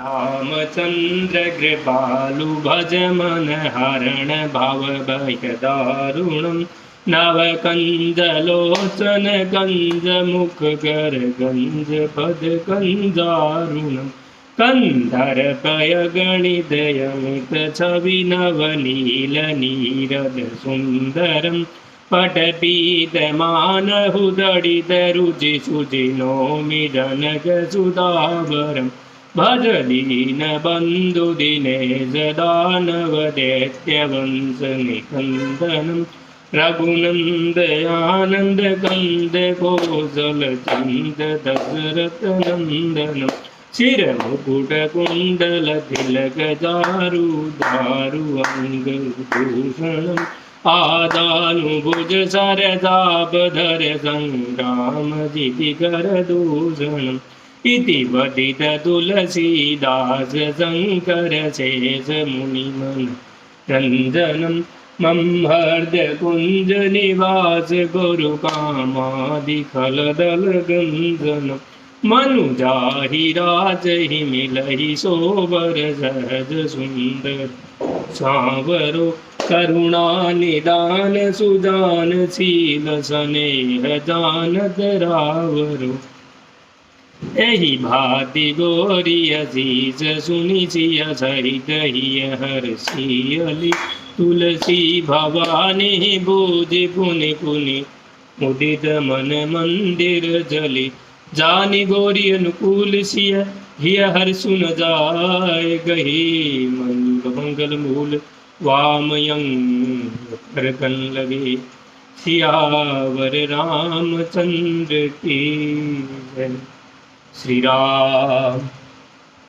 रामचंद्र कृपालु भज मन हरण भाव भय दारुणम नवकंजलोचन गंज मुख कर गंज पद कंजारुणम कंधर गणित यमित छवि नवनील नीरद सुंदरम पटपीतमानहुदडित रुचि सुचि नौमि जनक सुधावरम् भज दीन बंधु दिनेश दानव दैत्यवंश निकंदनम रघुनंद आनंद कंद कौशल चंद दशरथ नंदनम शिर मुकुट कुंडल तिलक चारु दारु अंग भूषणम आदानुभुज सरदाबधर संग्राम जितिकर दूषणम इति वदित तुलसीदास शंकर शेष मुनिमन रंजनम मम हृदय कुंज निवास गुरु कामादि खलदल गंजनम मनुजाहि राज ही मिलहि सोबर सहज सुंदर सावरो करुणा निदान सुजान शील स्नेह जानत रावरो एहि भाति गोरी असीस सुनि सिय सहित हिय हर्षियलि तुलसी भवानी बूझि पुनि पुनि मुदित मन मंदिर जलि जानि गोरी अनुकूल सिय हिय हर्षु न जाय गही मंगल मूल वामयंग करकन लगे सियावर रामचंद्र की जय। श्री राम।